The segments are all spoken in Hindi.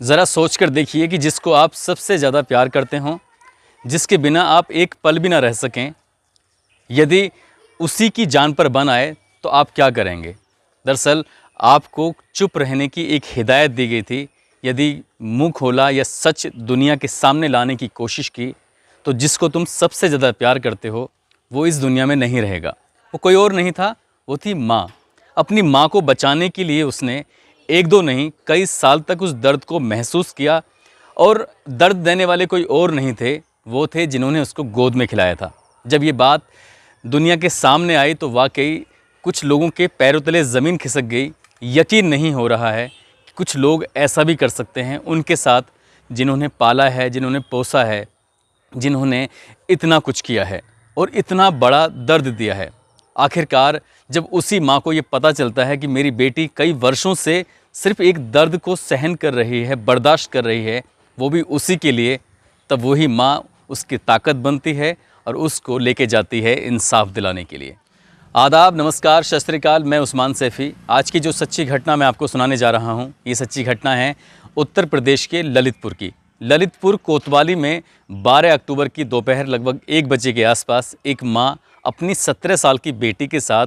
ज़रा सोच कर देखिए कि जिसको आप सबसे ज़्यादा प्यार करते हों, जिसके बिना आप एक पल भी ना रह सकें, यदि उसी की जान पर बन आए तो आप क्या करेंगे? दरअसल आपको चुप रहने की एक हिदायत दी गई थी। यदि मुँह खोला या सच दुनिया के सामने लाने की कोशिश की, तो जिसको तुम सबसे ज़्यादा प्यार करते हो, वो इस दुनिया में नहीं रहेगा। वो कोई और नहीं था, वो थी माँ। अपनी माँ को बचाने के लिए उसने एक दो नहीं कई साल तक उस दर्द को महसूस किया, और दर्द देने वाले कोई और नहीं थे, वो थे जिन्होंने उसको गोद में खिलाया था। जब ये बात दुनिया के सामने आई तो वाकई कुछ लोगों के पैरों तले ज़मीन खिसक गई। यकीन नहीं हो रहा है कि कुछ लोग ऐसा भी कर सकते हैं उनके साथ, जिन्होंने पाला है, जिन्होंने पोसा है, जिन्होंने इतना कुछ किया है और इतना बड़ा दर्द दिया है। आखिरकार जब उसी माँ को ये पता चलता है कि मेरी बेटी कई वर्षों से सिर्फ एक दर्द को सहन कर रही है, बर्दाश्त कर रही है, वो भी उसी के लिए, तब वही माँ उसकी ताकत बनती है और उसको लेके जाती है इंसाफ दिलाने के लिए। आदाब, नमस्कार, सत श्री अकाल। मैं उस्मान सैफ़ी। आज की जो सच्ची घटना मैं आपको सुनाने जा रहा हूँ, ये सच्ची घटना है उत्तर प्रदेश के ललितपुर की। ललितपुर कोतवाली में 12 अक्टूबर की दोपहर लगभग 1 बजे के आसपास एक माँ अपनी 17 साल की बेटी के साथ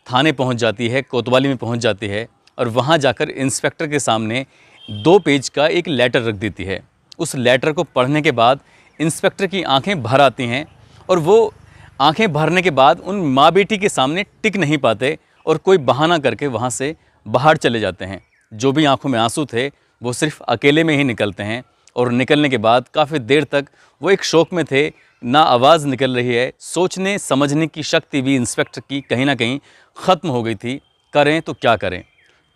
थाने पहुँच जाती है, कोतवाली में पहुँच जाती है, और वहाँ जाकर इंस्पेक्टर के सामने 2 पेज का एक लेटर रख देती है। उस लेटर को पढ़ने के बाद इंस्पेक्टर की आंखें भर आती हैं, और वो आंखें भरने के बाद उन माँ बेटी के सामने टिक नहीं पाते और कोई बहाना करके वहाँ से बाहर चले जाते हैं। जो भी आंखों में आंसू थे वो सिर्फ अकेले में ही निकलते हैं, और निकलने के बाद काफ़ी देर तक वो एक शोक में थे, ना आवाज़ निकल रही है। सोचने समझने की शक्ति भी इंस्पेक्टर की कहीं ना कहीं ख़त्म हो गई थी। करें तो क्या करें।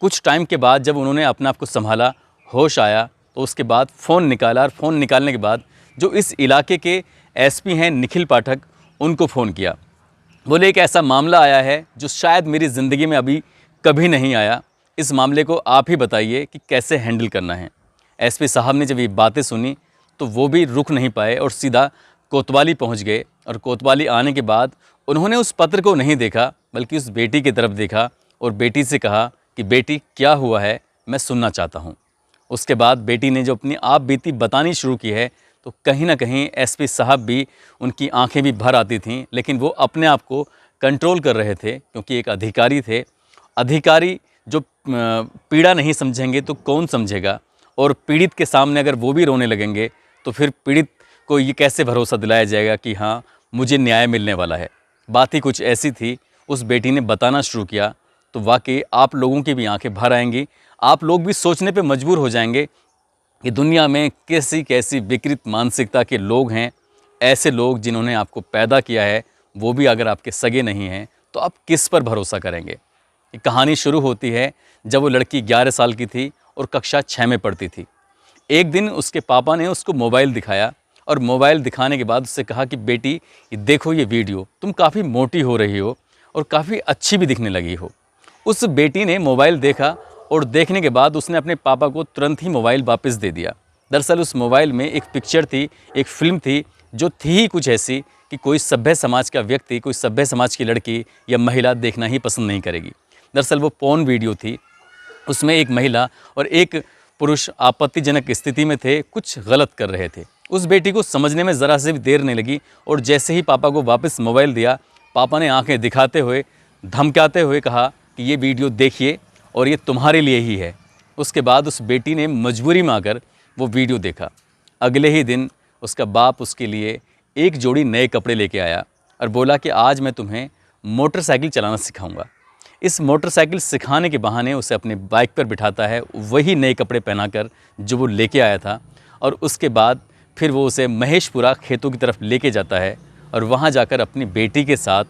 कुछ टाइम के बाद जब उन्होंने अपने आप को संभाला, होश आया, तो उसके बाद फ़ोन निकाला, और फ़ोन निकालने के बाद जो इस इलाके के एसपी हैं निखिल पाठक, उनको फ़ोन किया। बोले एक ऐसा मामला आया है जो शायद मेरी ज़िंदगी में अभी कभी नहीं आया, इस मामले को आप ही बताइए कि कैसे हैंडल करना है। एसपी साहब ने जब ये बातें सुनी तो वो भी रुक नहीं पाए और सीधा कोतवाली पहुंच गए, और कोतवाली आने के बाद उन्होंने उस पत्र को नहीं देखा बल्कि उस बेटी की तरफ देखा और बेटी से कहा कि बेटी क्या हुआ है, मैं सुनना चाहता हूँ। उसके बाद बेटी ने जो अपनी आप बीती बतानी शुरू की है, तो कहीं ना कहीं एसपी साहब भी, उनकी आंखें भी भर आती थीं, लेकिन वो अपने आप को कंट्रोल कर रहे थे क्योंकि एक अधिकारी थे। अधिकारी जो पीड़ा नहीं समझेंगे तो कौन समझेगा, और पीड़ित के सामने अगर वो भी रोने लगेंगे तो फिर पीड़ित को ये कैसे भरोसा दिलाया जाएगा कि हाँ मुझे न्याय मिलने वाला है। बात ही कुछ ऐसी थी। उस बेटी ने बताना शुरू किया तो वाकई आप लोगों की भी आंखें भर आएंगी। आप लोग भी सोचने पे मजबूर हो जाएंगे कि दुनिया में कैसी कैसी विकृत मानसिकता के लोग हैं। ऐसे लोग जिन्होंने आपको पैदा किया है, वो भी अगर आपके सगे नहीं हैं तो आप किस पर भरोसा करेंगे। ये कहानी शुरू होती है जब वो लड़की 11 साल की थी और कक्षा 6 में पढ़ती थी। एक दिन उसके पापा ने उसको मोबाइल दिखाया, और मोबाइल दिखाने के बाद उससे कहा कि बेटी ये देखो ये वीडियो, तुम काफ़ी मोटी हो रही हो और काफ़ी अच्छी भी दिखने लगी हो। उस बेटी ने मोबाइल देखा, और देखने के बाद उसने अपने पापा को तुरंत ही मोबाइल वापस दे दिया। दरअसल उस मोबाइल में एक पिक्चर थी, एक फ़िल्म थी, जो थी ही कुछ ऐसी कि कोई सभ्य समाज का व्यक्ति, कोई सभ्य समाज की लड़की या महिला देखना ही पसंद नहीं करेगी। दरअसल वो पॉर्न वीडियो थी। उसमें एक महिला और एक पुरुष आपत्तिजनक स्थिति में थे, कुछ गलत कर रहे थे। उस बेटी को समझने में ज़रा से भी देर नहीं लगी, और जैसे ही पापा को वापस मोबाइल दिया, पापा ने आंखें दिखाते हुए, धमकाते हुए कहा कि ये वीडियो देखिए और ये तुम्हारे लिए ही है। उसके बाद उस बेटी ने मजबूरी में आकर वो वीडियो देखा। अगले ही दिन उसका बाप उसके लिए एक जोड़ी नए कपड़े लेके आया और बोला कि आज मैं तुम्हें मोटरसाइकिल चलाना सिखाऊंगा। इस मोटरसाइकिल सिखाने के बहाने उसे अपने बाइक पर बिठाता है, वही नए कपड़े पहनाकर जो वो लेके आया था, और उसके बाद फिर वो उसे महेशपुरा खेतों की तरफ लेके जाता है, और वहाँ जाकर अपनी बेटी के साथ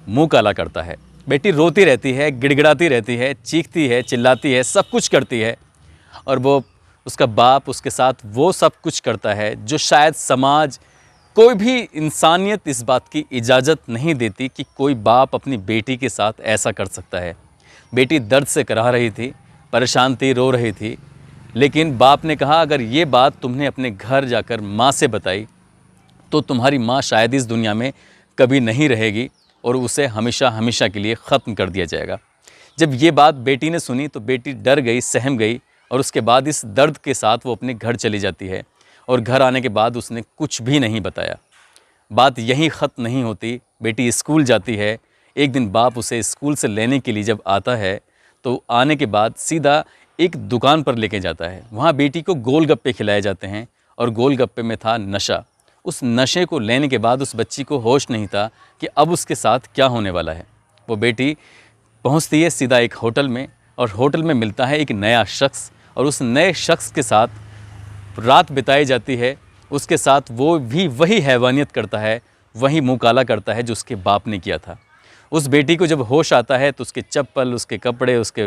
मुँह काला करता है। बेटी रोती रहती है, गिड़गिड़ाती रहती है, चीखती है, चिल्लाती है, सब कुछ करती है, और वो उसका बाप उसके साथ वो सब कुछ करता है जो शायद समाज, कोई भी इंसानियत इस बात की इजाज़त नहीं देती कि कोई बाप अपनी बेटी के साथ ऐसा कर सकता है। बेटी दर्द से कराह रही थी, परेशान थी, रो रही थी, लेकिन बाप ने कहा अगर ये बात तुमने अपने घर जाकर माँ से बताई तो तुम्हारी माँ शायद इस दुनिया में कभी नहीं रहेगी और उसे हमेशा हमेशा के लिए ख़त्म कर दिया जाएगा। जब ये बात बेटी ने सुनी तो बेटी डर गई, सहम गई, और उसके बाद इस दर्द के साथ वो अपने घर चली जाती है और घर आने के बाद उसने कुछ भी नहीं बताया। बात यहीं ख़त्म नहीं होती। बेटी स्कूल जाती है। एक दिन बाप उसे स्कूल से लेने के लिए जब आता है तो आने के बाद सीधा एक दुकान पर लेके जाता है। वहाँ बेटी को गोलगप्पे खिलाए जाते हैं और गोलगप्पे में था नशा। उस नशे को लेने के बाद उस बच्ची को होश नहीं था कि अब उसके साथ क्या होने वाला है। वो बेटी पहुँचती है सीधा एक होटल में और होटल में मिलता है एक नया शख्स और उस नए शख्स के साथ रात बिताई जाती है। उसके साथ वो भी वही हैवानियत करता है, वही मुँह काला करता है जो उसके बाप ने किया था। उस बेटी को जब होश आता है तो उसके चप्पल, उसके कपड़े, उसके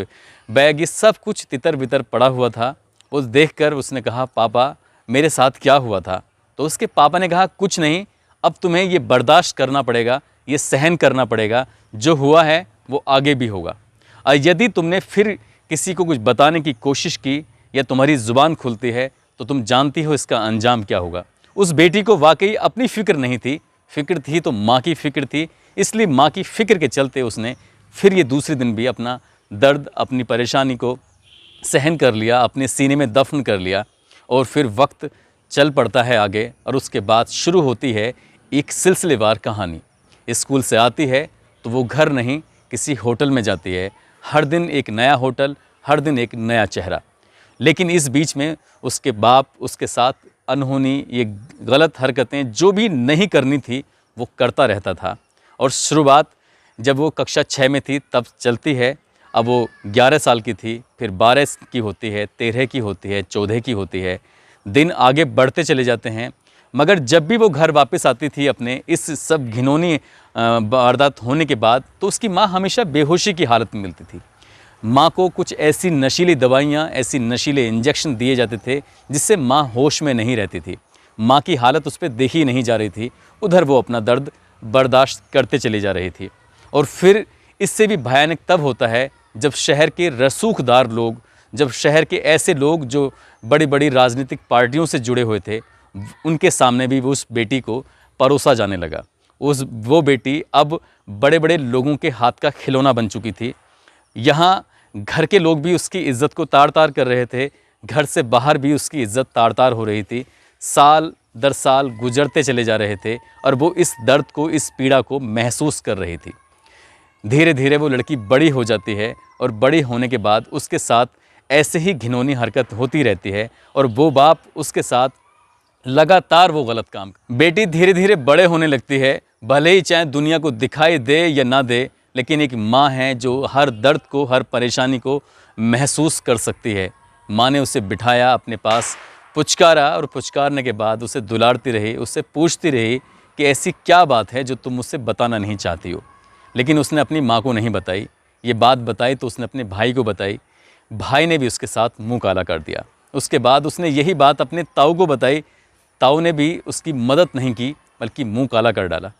बैग, ये सब कुछ तितर बितर पड़ा हुआ था। वो देखकर उसने कहा, पापा मेरे साथ क्या हुआ था? तो उसके पापा ने कहा, कुछ नहीं, अब तुम्हें ये बर्दाश्त करना पड़ेगा, ये सहन करना पड़ेगा, जो हुआ है वो आगे भी होगा। और यदि तुमने फिर किसी को कुछ बताने की कोशिश की या तुम्हारी ज़ुबान खुलती है तो तुम जानती हो इसका अंजाम क्या होगा। उस बेटी को वाकई अपनी फ़िक्र नहीं थी, फ़िक्र थी तो माँ की फ़िक्र थी। इसलिए माँ की फ़िक्र के चलते उसने फिर ये दूसरे दिन भी अपना दर्द, अपनी परेशानी को सहन कर लिया, अपने सीने में दफन कर लिया। और फिर वक्त चल पड़ता है आगे और उसके बाद शुरू होती है एक सिलसिलेवार कहानी। स्कूल से आती है तो वो घर नहीं, किसी होटल में जाती है। हर दिन एक नया होटल, हर दिन एक नया चेहरा। लेकिन इस बीच में उसके बाप उसके साथ अनहोनी, ये गलत हरकतें जो भी नहीं करनी थी वो करता रहता था। और शुरुआत जब वो कक्षा 6 में थी तब चलती है। अब वो 11 साल की थी, फिर 12 की होती है, 13 की होती है, 14 की होती है। दिन आगे बढ़ते चले जाते हैं। मगर जब भी वो घर वापस आती थी अपने इस सब घिनौनी वारदात होने के बाद, तो उसकी माँ हमेशा बेहोशी की हालत में मिलती थी। माँ को कुछ ऐसी नशीली दवाइयाँ, ऐसी नशीले इंजेक्शन दिए जाते थे जिससे माँ होश में नहीं रहती थी। माँ की हालत उस पर देखी नहीं जा रही थी, उधर वो अपना दर्द बर्दाश्त करते चली जा रही थी। और फिर इससे भी भयानक तब होता है जब शहर के रसूखदार लोग, जब शहर के ऐसे लोग जो बड़ी बड़ी राजनीतिक पार्टियों से जुड़े हुए थे, उनके सामने भी उस बेटी को परोसा जाने लगा। वो बेटी अब बड़े बड़े लोगों के हाथ का खिलौना बन चुकी थी। यहाँ घर के लोग भी उसकी इज़्ज़त को तार तार कर रहे थे, घर से बाहर भी उसकी इज़्ज़त तार तार हो रही थी। साल दर साल गुजरते चले जा रहे थे और वो इस दर्द को, इस पीड़ा को महसूस कर रही थी। धीरे धीरे वो लड़की बड़ी हो जाती है और बड़ी होने के बाद उसके साथ ऐसे ही घिनौनी हरकत होती रहती है और वो बाप उसके साथ लगातार वो गलत काम। बेटी धीरे धीरे बड़े होने लगती है, भले ही चाहे दुनिया को दिखाई दे या ना दे, लेकिन एक माँ है जो हर दर्द को, हर परेशानी को महसूस कर सकती है। माँ ने उसे बिठाया अपने पास, पुचकारा और पुचकारने के बाद उसे दुलारती रही, उससे पूछती रही कि ऐसी क्या बात है जो तुम मुझसे बताना नहीं चाहती हो। लेकिन उसने अपनी माँ को नहीं बताई। ये बात बताई तो उसने अपने भाई को बताई। भाई ने भी उसके साथ मुंह काला कर दिया। उसके बाद उसने यही बात अपने ताऊ को बताई। ताऊ ने भी उसकी मदद नहीं की बल्कि मुंह काला कर डाला।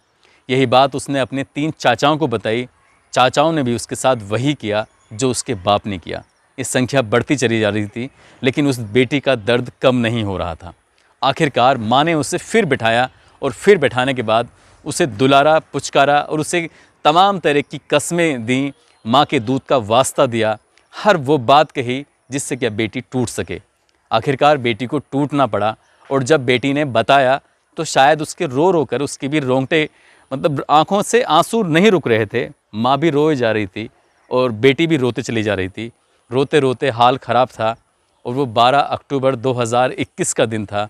यही बात उसने अपने 3 चाचाओं को बताई। चाचाओं ने भी उसके साथ वही किया जो उसके बाप ने किया। ये संख्या बढ़ती चली जा रही थी, लेकिन उस बेटी का दर्द कम नहीं हो रहा था। आखिरकार माँ ने उसे फिर बिठाया और फिर बैठाने के बाद उसे दुलारा, पुचकारा और उसे तमाम तरह की कस्में दी, माँ के दूध का वास्ता दिया, हर वो बात कही जिससे कि बेटी टूट सके। आखिरकार बेटी को टूटना पड़ा और जब बेटी ने बताया तो शायद उसके रो रो कर उसकी भी रोंगटे, मतलब आँखों से आंसू नहीं रुक रहे थे। माँ भी रोए जा रही थी और बेटी भी रोते चली जा रही थी। रोते रोते हाल ख़राब था और वो 12 अक्टूबर 2021 का दिन था।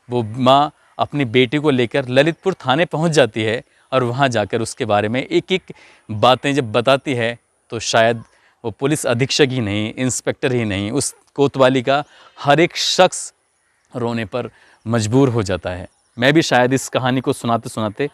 वो माँ अपनी बेटी को लेकर ललितपुर थाने पहुंच जाती है और वहां जाकर उसके बारे में एक एक बातें जब बताती है तो शायद वो पुलिस अधीक्षक ही नहीं, इंस्पेक्टर ही नहीं, उस कोतवाली का हर एक शख्स रोने पर मजबूर हो जाता है। मैं भी शायद इस कहानी को सुनाते सुनाते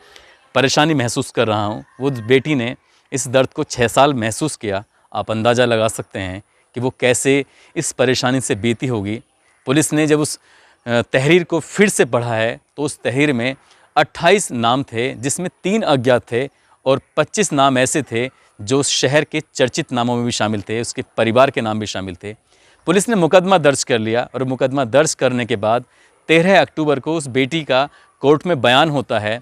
परेशानी महसूस कर रहा हूँ। वो बेटी ने इस दर्द को 6 साल महसूस किया। आप अंदाज़ा लगा सकते हैं कि वो कैसे इस परेशानी से बीती होगी। पुलिस ने जब उस तहरीर को फिर से पढ़ा है तो उस तहरीर में 28 नाम थे, जिसमें 3 अज्ञात थे और 25 नाम ऐसे थे जो उस शहर के चर्चित नामों में भी शामिल थे, उसके परिवार के नाम भी शामिल थे। पुलिस ने मुकदमा दर्ज कर लिया और मुकदमा दर्ज करने के बाद 13 अक्टूबर को उस बेटी का कोर्ट में बयान होता है।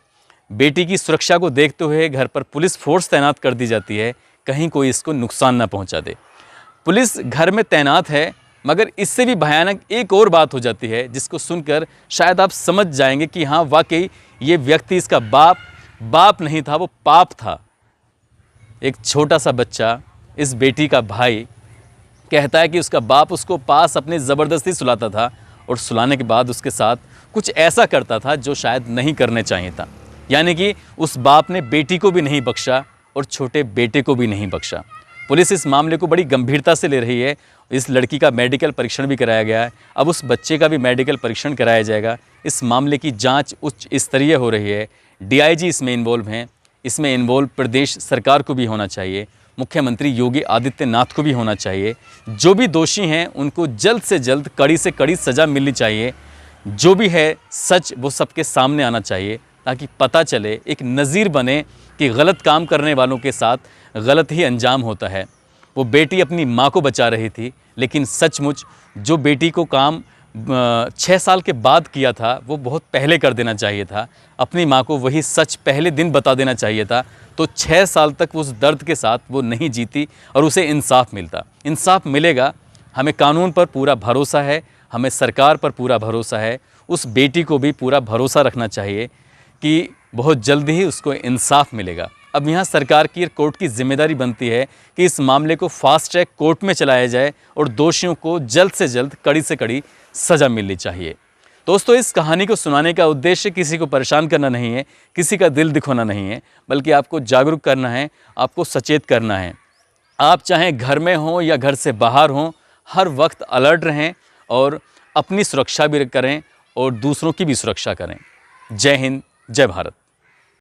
बेटी की सुरक्षा को देखते हुए घर पर पुलिस फोर्स तैनात कर दी जाती है, कहीं कोई इसको नुकसान ना पहुंचा दे। पुलिस घर में तैनात है मगर इससे भी भयानक एक और बात हो जाती है जिसको सुनकर शायद आप समझ जाएंगे कि हाँ वाकई ये व्यक्ति, इसका बाप नहीं था, वो पाप था। एक छोटा सा बच्चा, इस बेटी का भाई, कहता है कि उसका बाप उसको पास अपने ज़बरदस्ती सुलाता था और सुलाने के बाद उसके साथ कुछ ऐसा करता था जो शायद नहीं करने चाहिए था। यानी कि उस बाप ने बेटी को भी नहीं बख्शा और छोटे बेटे को भी नहीं बख्शा। पुलिस इस मामले को बड़ी गंभीरता से ले रही है। इस लड़की का मेडिकल परीक्षण भी कराया गया है, अब उस बच्चे का भी मेडिकल परीक्षण कराया जाएगा। इस मामले की जांच उच्च स्तरीय हो रही है। डीआईजी इसमें इन्वॉल्व हैं, इसमें इन्वॉल्व प्रदेश सरकार को भी होना चाहिए, मुख्यमंत्री योगी आदित्यनाथ को भी होना चाहिए। जो भी दोषी हैं उनको जल्द से जल्द कड़ी से कड़ी सज़ा मिलनी चाहिए। जो भी है सच वो सबके सामने आना चाहिए ताकि पता चले, एक नज़ीर बने कि गलत काम करने वालों के साथ गलत ही अंजाम होता है। वो बेटी अपनी माँ को बचा रही थी, लेकिन सचमुच जो बेटी को काम 6 साल के बाद किया था वो बहुत पहले कर देना चाहिए था। अपनी माँ को वही सच पहले दिन बता देना चाहिए था, तो 6 साल तक उस दर्द के साथ वो नहीं जीती और उसे इंसाफ मिलता। इंसाफ मिलेगा, हमें कानून पर पूरा भरोसा है, हमें सरकार पर पूरा भरोसा है। उस बेटी को भी पूरा भरोसा रखना चाहिए कि बहुत जल्दी ही उसको इंसाफ मिलेगा। अब यहाँ सरकार की और कोर्ट की जिम्मेदारी बनती है कि इस मामले को फास्ट ट्रैक कोर्ट में चलाया जाए और दोषियों को जल्द से जल्द कड़ी से कड़ी सज़ा मिलनी चाहिए। दोस्तों, इस कहानी को सुनाने का उद्देश्य किसी को परेशान करना नहीं है, किसी का दिल दिखाना नहीं है, बल्कि आपको जागरूक करना है, आपको सचेत करना है। आप चाहे घर में हों या घर से बाहर हों, हर वक्त अलर्ट रहें और अपनी सुरक्षा भी करें और दूसरों की भी सुरक्षा करें। जय हिंद, जय भारत।